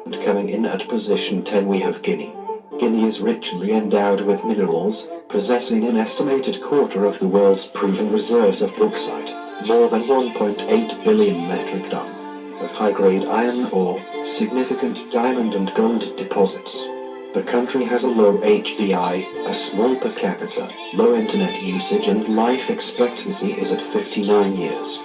And coming in at position 10 we have Guinea. Guinea is richly endowed with minerals, possessing an estimated quarter of the world's proven reserves of bauxite, more than 1.8 billion metric ton, of high-grade iron ore, significant diamond and gold deposits. The country has a low HDI, a small per capita, low internet usage, and life expectancy is at 59 years.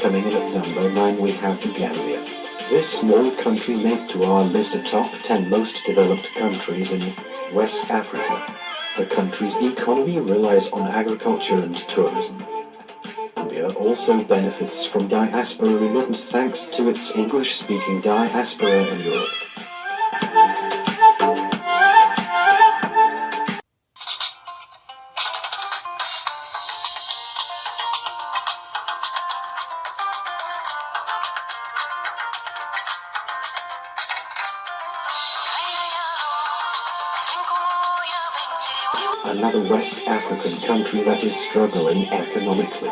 Coming in at number 9 we have the Gambia. This small country made to our list of top 10 most developed countries in West Africa. The country's economy relies on agriculture and tourism. Gambia also benefits from diaspora remittance thanks to its English-speaking diaspora in Europe. Another West African country that is struggling economically.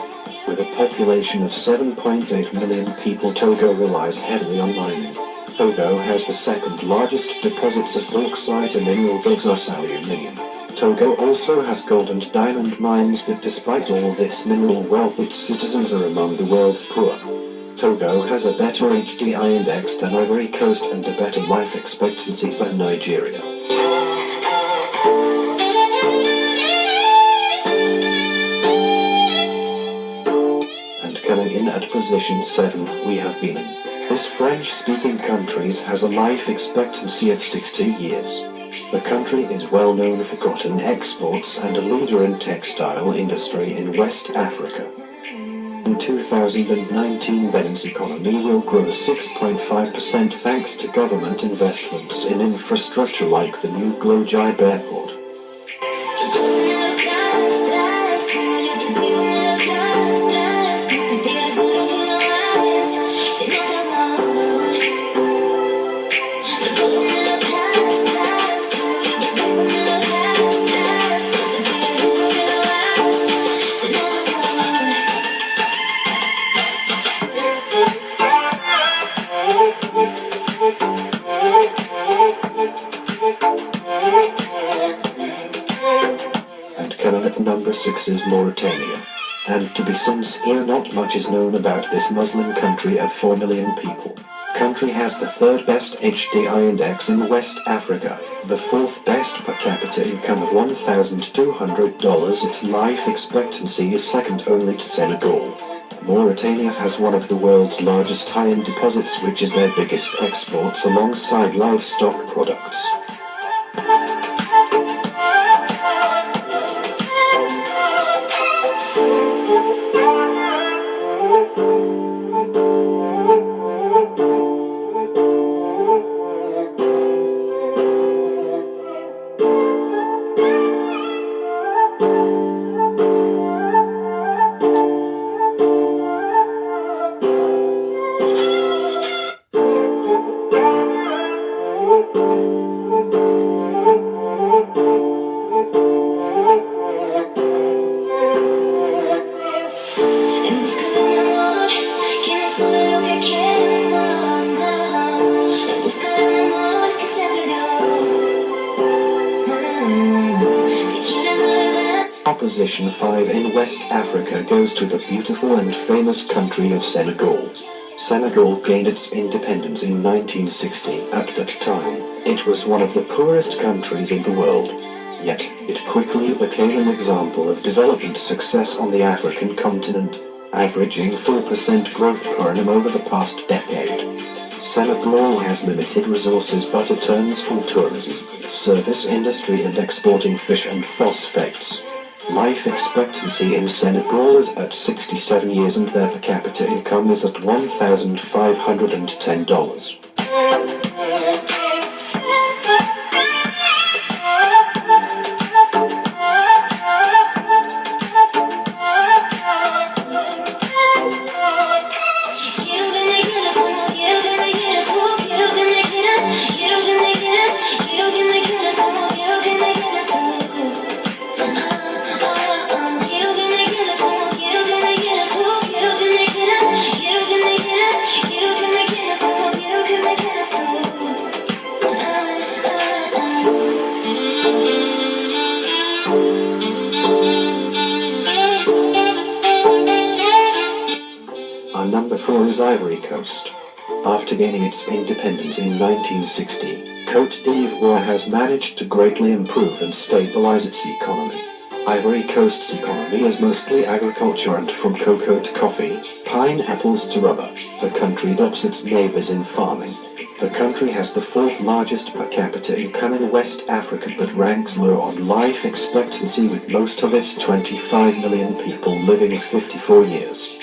With a population of 7.8 million people, Togo relies heavily on mining. Togo has the second largest deposits of bauxite and mineral resource aluminium. Togo also has gold and diamond mines, but despite all this mineral wealth, its citizens are among the world's poor. Togo has a better HDI index than Ivory Coast and a better life expectancy than Nigeria. Coming in at position 7, we have Benin. This French-speaking country has a life expectancy of 60 years. The country is well known for cotton exports and a leader in textile industry in West Africa. In 2019, Benin's economy will grow 6.5% thanks to government investments in infrastructure like the new Glojai airport. Coming at number 6 is Mauritania. And to be sincere, not much is known about this Muslim country of 4 million people. Country has the third best HDI index in West Africa, the fourth best per capita income of $1,200. Its life expectancy is second only to Senegal. Mauritania has one of the world's largest high-end deposits, which is their biggest exports alongside livestock products. Position 5 in West Africa goes to the beautiful and famous country of Senegal. Senegal gained its independence in 1960. At that time, it was one of the poorest countries in the world. Yet, it quickly became an example of development success on the African continent, averaging 4% growth per annum over the past decade. Senegal has limited resources, but it turns from tourism, service industry and exporting fish and phosphates. Life expectancy in Senegal is at 67 years and their per capita income is at $1,510. for is Ivory Coast. After gaining its independence in 1960, Côte d'Ivoire has managed to greatly improve and stabilize its economy. Ivory Coast's economy is mostly agriculture, and from cocoa to coffee, pineapples to rubber, the country tops its neighbors in farming. The country has the fourth largest per capita income in West Africa, but ranks low on life expectancy, with most of its 25 million people living 54 years.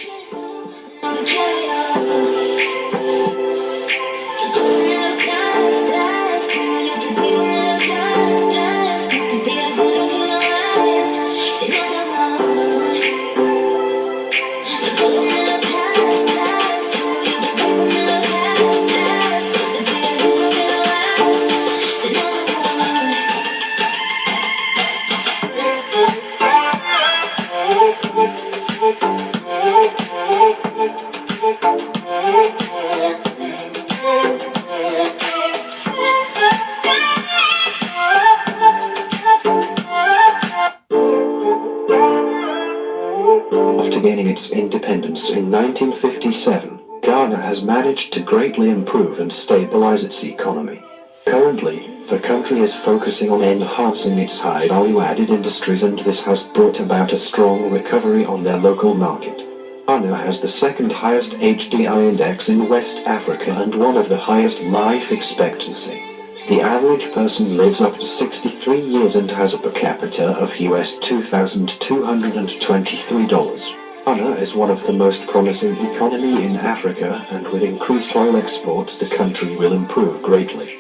After gaining its independence in 1957, Ghana has managed to greatly improve and stabilize its economy. Currently, the country is focusing on enhancing its high value-added industries, and this has brought about a strong recovery on their local market. Ghana has the second highest HDI index in West Africa and one of the highest life expectancy. The average person lives up to 63 years and has a per capita of US $2,223. Ghana is one of the most promising economy in Africa, and with increased oil exports the country will improve greatly.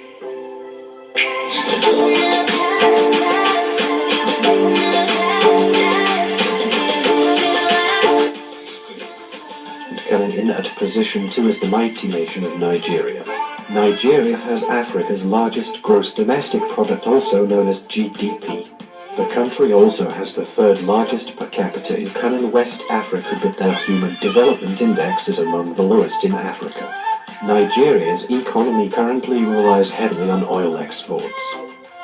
And coming in at position 2 is the mighty nation of Nigeria. Nigeria has Africa's largest gross domestic product, also known as GDP. The country also has the third largest per capita income in West Africa, but their Human Development Index is among the lowest in Africa. Nigeria's economy currently relies heavily on oil exports.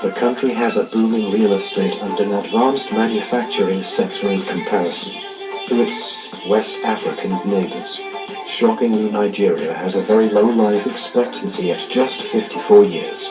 The country has a booming real estate and an advanced manufacturing sector in comparison to its West African neighbors. Shockingly, Nigeria has a very low life expectancy at just 54 years.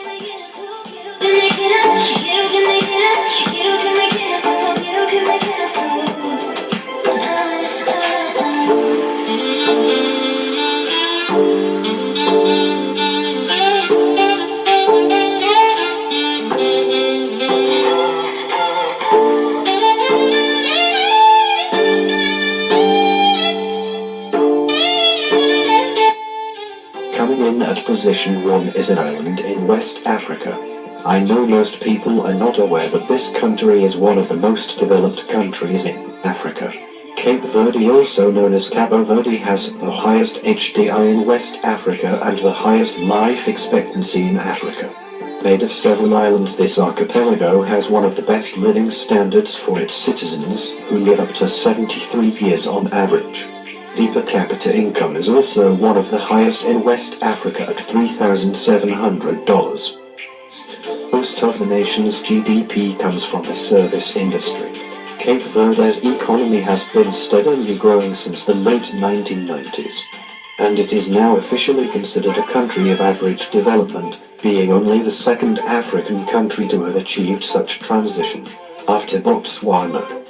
Coming in at position 1 is an island in West Africa. I know most people are not aware that this country is one of the most developed countries in Africa. Cape Verde, also known as Cabo Verde, has the highest HDI in West Africa and the highest life expectancy in Africa. Made of several islands, this archipelago has one of the best living standards for its citizens, who live up to 73 years on average. The per capita income is also one of the highest in West Africa at $3,700. Most of the nation's GDP comes from the service industry. Cape Verde's economy has been steadily growing since the late 1990s, and it is now officially considered a country of average development, being only the second African country to have achieved such transition, after Botswana.